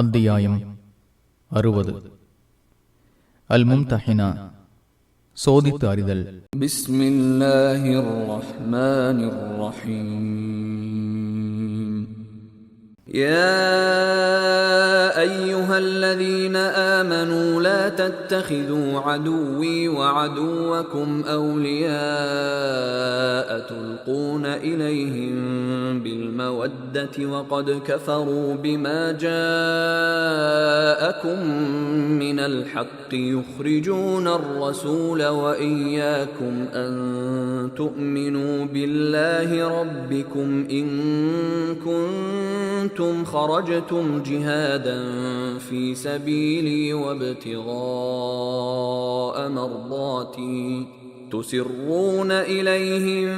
அத்தியாயம் 60. அல்-மும்தஹினா, சோதித்து அறிதல். பிஸ்மில்லாஹிர் ரஹ்மானிர் ரஹீம். يا أيها الذين آمنوا لا تتخذوا عدوي وعدوكم أولياء تلقون إليهم بالمودة وقد كفروا بما جاءكم من الحق يخرجون الرسول وإياكم أن تؤمنوا بالله ربكم إن كنتم خرجتم جهادا في سبيلي وابتغاء مرضاتي تسرون إليهم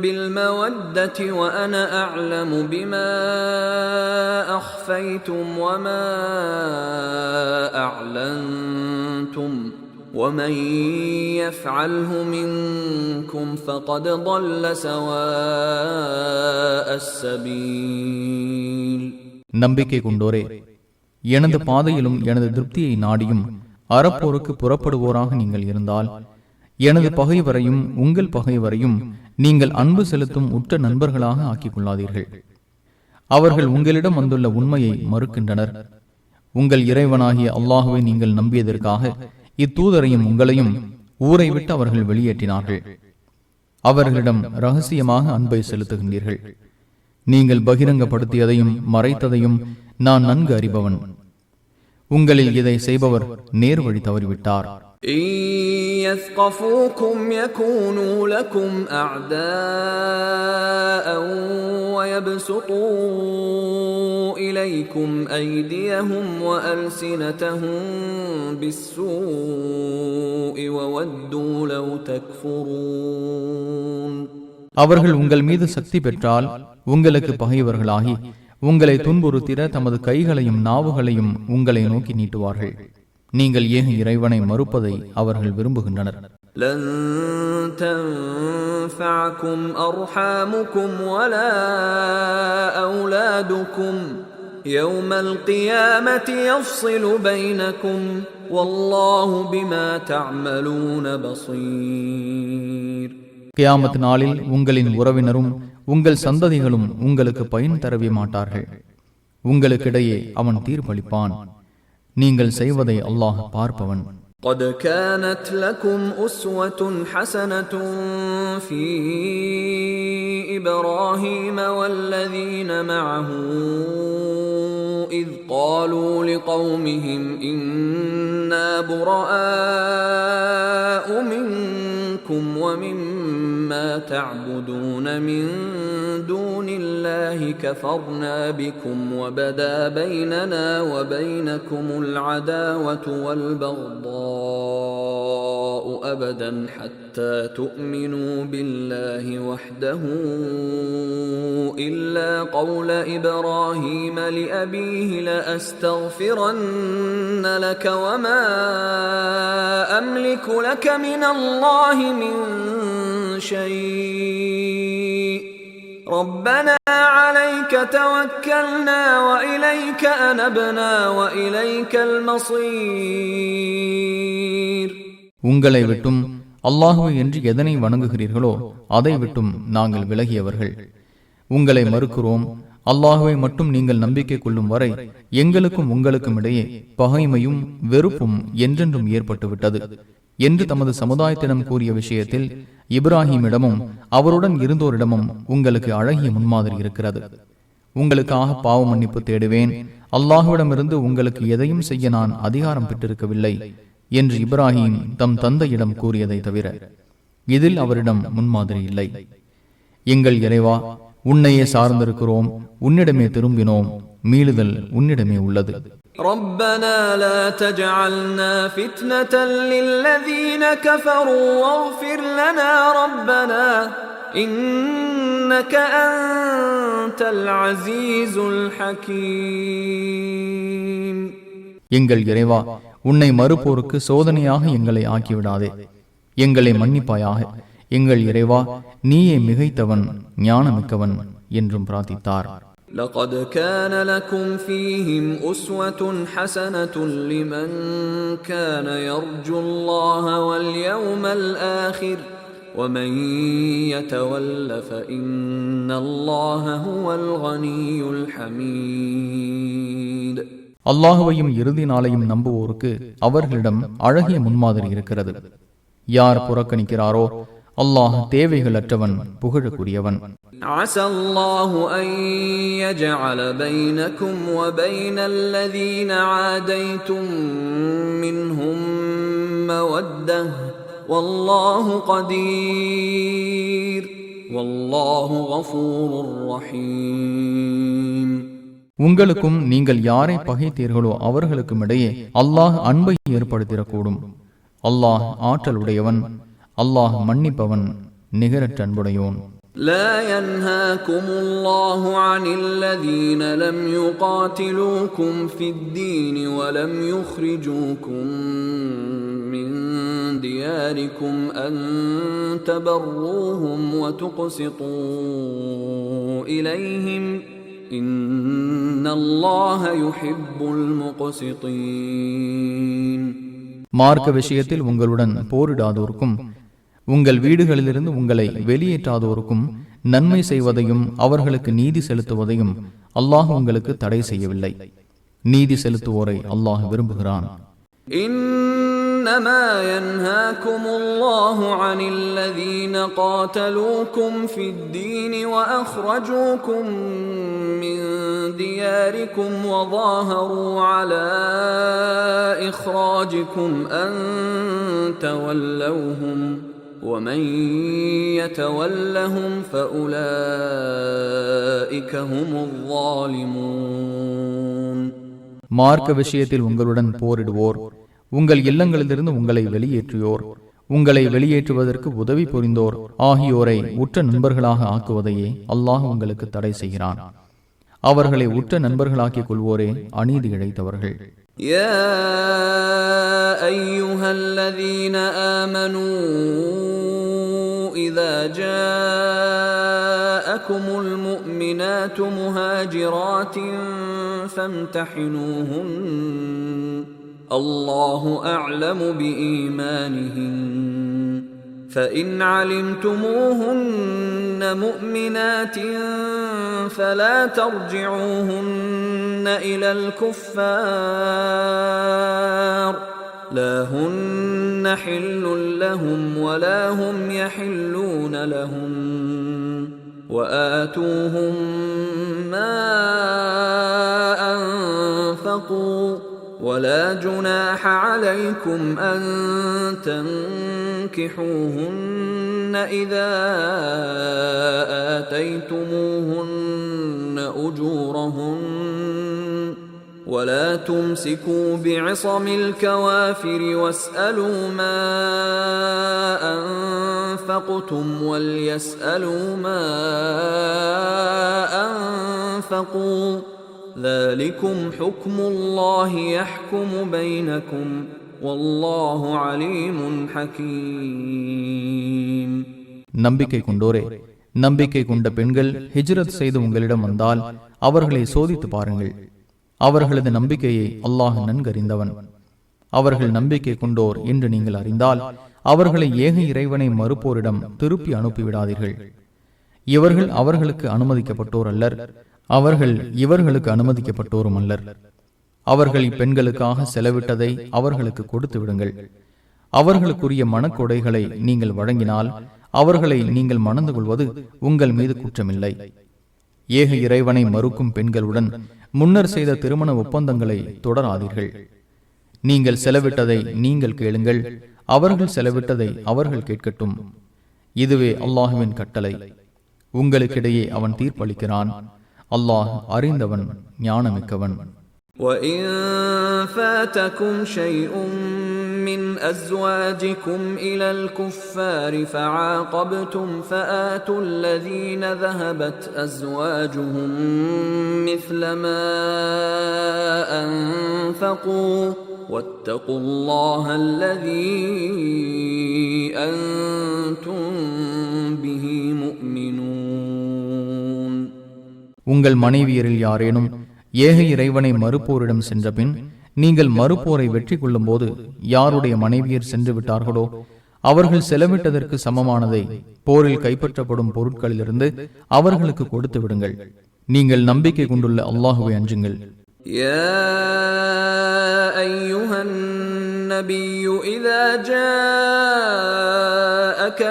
بالمودة وأنا أعلم بما أخفيتم وما أعلنتم ومن يفعله منكم فقد ضل سواء السبيل. நம்பிக்கை கொண்டோரே, எனது பாதையிலும் எனது திருப்தியை நாடியும் அறப்போருக்கு புறப்படுவோராக நீங்கள் இருந்தால், எனது பகைவரையும் உங்கள் பகைவரையும் நீங்கள் அன்பு செலுத்தும் உற்ற நண்பர்களாக ஆக்கிக் கொள்ளாதீர்கள். அவர்கள் உங்களிடம் வந்துள்ள உண்மையை மறுக்கின்றனர். உங்கள் இறைவனாகிய அல்லாஹுவை நீங்கள் நம்பியதற்காக இத்தூதரையும் உங்களையும் ஊரை விட்டு அவர்கள் வெளியேற்றினார்கள். அவர்களிடம் ரகசியமாக அன்பை செலுத்துகின்றீர்கள். நீங்கள் பகிரங்கப்படுத்தியதையும் மறைத்ததையும் நான் நன்கு அறிபவன். உங்களில் இதை செய்பவர் நேர் வழி தவறிவிட்டார். يثقفوكم يكونوا لكم أعداء ويبسطوا إليكم أيديهم وألسنتهم بالسوء وودوا لو تكفرون. அவர்கள் உங்கள் மீது சக்தி பெற்றால் உங்களுக்கு பகைவர்களாகி உங்களை துன்புறுத்திட தமது கைகளையும் நாவுகளையும் உங்களை நோக்கி நீட்டுவார்கள். நீங்கள் ஏக இறைவனை மறுப்பதை அவர்கள் விரும்புகின்றனர். لن تنفعكم أرحامكم ولا أولادكم يوم القيامة يفصل بينكم والله بما تعملون بصير. கியாமத் நாளில் உங்களின் உறவினரும் உங்கள் சந்ததிகளும் உங்களுக்கு பயன் தரவே மாட்டார்கள். உங்களுக்கிடையே அவன் தீர்ப்பளிப்பான். நீங்கள் செய்வதை அல்லாஹ் பார்ப்பவன். قد كانت لكم أسوة حسنة في إبراهيم والذين معه إذ قالوا لقومهم إنا براء منكم ومما تعبدون من دون الله كفرنا بكم وبدا بيننا وبينكم العداوة والبغضاء أبدا حتى تؤمنوا بالله وحده إلا قول إبراهيم لأبيه لأستغفرن لك وما أملك لك من الله من شيء ربنا عليك توكلنا وإليك أنبنا وإليك المصير. உங்களை விட்டும் அல்லாஹுவை என்று எதனை வணங்குகிறீர்களோ அதை விட்டும் நாங்கள் விலகியவர்கள். உங்களை மறுக்கிறோம். அல்லாஹுவை மட்டும் நீங்கள் நம்பிக்கை கொள்ளும் வரை எங்களுக்கும் உங்களுக்கும் இடையே பகைமையும் வெறுப்பும் என்றென்றும் ஏற்பட்டுவிட்டது என்று தமது சமுதாயத்திடம் கூறிய விஷயத்தில் இப்ராஹிமிடமும் அவருடன் இருந்தோரிடமும் உங்களுக்கு அழகிய முன்மாதிரி இருக்கிறது. உங்களுக்காக பாவ மன்னிப்பு தேடுவேன். அல்லாஹுவிடமிருந்து உங்களுக்கு எதையும் செய்ய நான் அதிகாரம் பெற்றிருக்கவில்லை என்று இப்ராஹிம் தம் தந்தையிடம் கூறியதை தவிர இதில் அவரிடம் முன்மாதிரி இல்லை. எங்கள் இறைவா, உன்னையே சார்ந்திருக்கிறோம், உன்னிடமே திரும்பினோம், மீளுதல் உன்னிடமே உள்ளது. ربنا لا تجعلنا فتنة للذين كفروا واغفر لنا ربنا إنك أنت العزيز الحكيم. எங்கள் இறைவா, உன்னை மறுப்போருக்கு சோதனையாக எங்களை ஆக்கிவிடாதே. எங்களை மன்னிப்பாயாக. எங்கள் இறைவா, நீயே மிகைத்தவன், ஞானமிக்கவன் என்றும் பிரார்த்தித்தார். لقد كان لكم فيهم أسوة حسنة لمن كان يرجو الله واليوم الآخر ومن يتول فإن الله هو الغني الحميد. அல்லாஹுவையும் இறுதி நாளையும் நம்புவோருக்கு அவர்களிடம் அழகிய முன்மாதிரி இருக்கிறது. யார் புறக்கணிக்கிறாரோ அல்லாஹ் தேவைகளற்றவன், புகழக்கூடியவன். அஸல்லாஹு அன் யஜஅல பைனகும் வ பைனல் லதீன ஆதைதும் மின்ஹும் மவத்தஹ் வல்லாஹு கதீர் வல்லாஹு கஃபூருர் ரஹீம். உங்களுக்கும் நீங்கள் யாரை பகைத்தீர்களோ அவர்களுக்கும் இடையே அல்லாஹ் அன்பை ஏற்படுத்திடக்கூடும். அல்லாஹ் ஆற்றலுடையவன், அல்லாஹ் மன்னிப்பவன், நிகரற்ற அன்புடையோன். لا ينهاكم الله عن الذين لم يقاتلوكم في الدين ولم يخرجوكم من دياركم أن تبروهم وتقسطوا إليهم إن الله يحب المقسطين. மார்க்க விஷயத்தில் உங்களுடன் போரிடாதோருக்கும் உங்கள் வீடுகளிலிருந்து உங்களை வெளியேற்றாதோருக்கும் நன்மை செய்வதையும் அவர்களுக்கு நீதி செலுத்துவதையும் அல்லாஹ் உங்களுக்கு தடை செய்யவில்லை. நீதி செலுத்துவோரை அல்லாஹ் விரும்புகிறான். إنما ينهاكم الله عن الذين قاتلوكم في الدين وأخرجوكم من دياركم وظاهروا على إخراجكم أن تولوهم ومن يتولهم فأولئك هم الظالمون. மார்க்க விஷயத்தில் உங்களுடன் போரிடுவோர், உங்கள் இல்லங்களிலிருந்து உங்களை வெளியேற்றியோர், உங்களை வெளியேற்றுவதற்கு உதவி புரிந்தோர் ஆகியோரை உற்ற நண்பர்களாக ஆக்குவதையே அல்லாஹ் உங்களுக்கு தடை செய்கிறான். அவர்களை உற்ற நண்பர்களாக்கிக் கொள்வோரே அநீதி இழைத்தவர்கள். يا أيها الذين آمنوا إذا جاءكم المؤمنات مهاجرات فامتحنوهن الله أعلم بإيمانهن فإن علمتموهن مؤمنات فلا ترجعوهن إلى الكفار لا هن حل لهم ولا هم يحلون لهم وآتوهم ما أنفقوا ولا جناح عليكم أن تنكحوهن إذا آتيتموهن أجورهن ولا تمسكوا بعصم الكوافر واسألوا ما أنفقتم وليسألوا ما أنفقوا ذلكم حكم الله يحكم بينكم والله عليم حكيم. நம்பிக்கை கொண்டோரே, நம்பிக்கை கொண்ட பெண்கள் ஹிஜ்ரத் செய்து உங்களிடம் வந்தால் அவர்களை சோதித்து பாருங்கள். அவர்களது நம்பிக்கையை அல்லாஹ் நன்கறிந்தவன். அவர்கள் நம்பிக்கை கொண்டோர் என்று நீங்கள் அறிந்தால் அவர்களை ஏக இறைவனை மறுப்போரிடம் திருப்பி அனுப்பிவிடாதீர்கள். இவர்கள் அவர்களுக்கு அனுமதிக்கப்பட்டோர் அல்லர், அவர்கள் இவர்களுக்கு அனுமதிக்கப்பட்டோரும் அல்லர். அவர்கள் இப்பெண்களுக்காக செலவிட்டதை அவர்களுக்கு கொடுத்து விடுங்கள். அவர்களுக்குரிய மனக்கொடைகளை நீங்கள் வழங்கினால் அவர்களை நீங்கள் மணந்து கொள்வது உங்கள் மீது குற்றமில்லை. ஏக இறைவனை மறுக்கும் பெண்களுடன் முன்னர் செய்த திருமண ஒப்பந்தங்களை தொடராதீர்கள். நீங்கள் செலவிட்டதை நீங்கள் கேளுங்கள், அவர்கள் செலவிட்டதை அவர்கள் கேட்கட்டும். இதுவே அல்லாஹுவின் கட்டளை. உங்களுக்கிடையே அவன் தீர்ப்பளிக்கிறான். அல்லாஹ் அறிந்தவன், ஞானமிக்கவன். وَإِن فَاتَكُمْ شَيْءٌ مِّنْ أَزْوَاجِكُمْ إِلَى الْكُفَّارِ فَعَاقَبْتُمْ فَآتُوا الَّذِينَ ذَهَبَتْ أَزْوَاجُهُم مِّثْلَ مَا أَنفَقُوا وَاتَّقُوا اللَّهَ الَّذِي أَنتُم بِهِ مُؤْمِنُونَ. உங்கள் மனைவியரில் யாரேனும் ஏக இறைவனை மறுப்போரிடம் சென்றபின் நீங்கள் மறுப்போரை வெற்றி கொள்ளும் போது யாருடைய மனைவியர் சென்று விட்டார்களோ அவர்கள் செலவிட்டதற்கு சமமானதை போரில் கைப்பற்றப்படும் பொருட்களிலிருந்து அவர்களுக்கு கொடுத்து விடுங்கள். நீங்கள் நம்பிக்கை கொண்டுள்ள அல்லாஹுவை அஞ்சுங்கள். يا أيها النبي إذا جاءك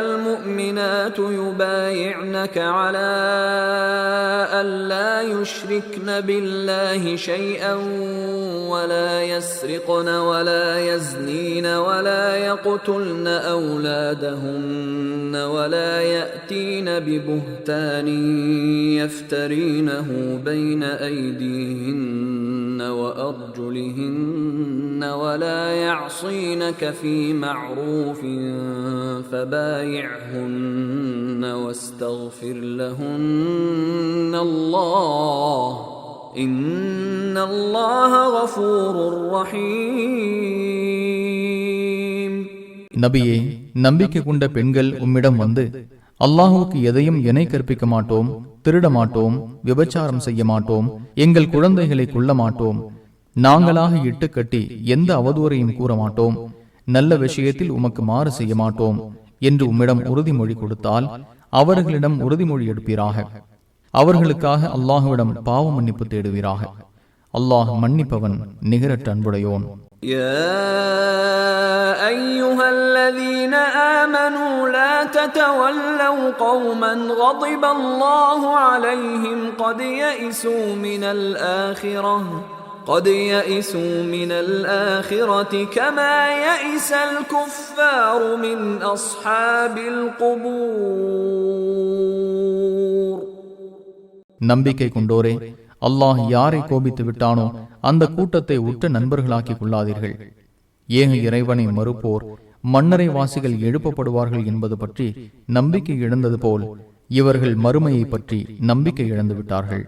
المؤمنات يبايعنك على أن لا يشركن بالله شيئا ولا يسرقن ولا يزنين ولا يقتلن أولادهن ولا يأتين ببهتان يفترينه بين أيديهن وأرجلهن ولا يعصينك في معروف فبايعهن واستغفر لهن الله إن الله غفور رحيم. நபியே, நம்பிக்கை கொண்ட பெண்கள் உம்மிடம் வந்து அல்லாஹுவுக்கு எதையும் இணை கற்பிக்க மாட்டோம், திருட மாட்டோம், விபச்சாரம் செய்ய மாட்டோம், எங்கள் குழந்தைகளை கொல்ல மாட்டோம், நாங்களாக இட்டு கட்டி எந்த அவதூறையும் கூற மாட்டோம், நல்ல விஷயத்தில் உமக்கு மாறு செய்ய மாட்டோம் என்று உம்மிடம் உறுதிமொழி கொடுத்தால் அவர்களிடம் உறுதிமொழி எடுப்பீராக. அவர்களுக்காக அல்லாஹுவிடம் பாவ மன்னிப்பு தேடுவீராக. அல்லாஹ் மன்னிப்பவன், நிகரற்ற அன்புடையோன். يا أيها الذين آمنوا لا تتولوا قوما غضب الله عليهم قد يئسوا من الآخرة كما يئس الكفار من أصحاب القبور. நம்பிக்கை கொண்டோரே, அல்லாஹ் யாரை கோபித்து விட்டானோ அந்த கூட்டத்தை உற்ற நண்பர்களாக்கிக் கொள்ளாதீர்கள். ஏக இறைவனை மறுப்போர் மன்னரை வாசிகள் எழுப்பப்படுவார்கள் என்பது பற்றி நம்பிக்கை இழந்தது போல் இவர்கள் மறுமையை பற்றி நம்பிக்கை இழந்து விட்டார்கள்.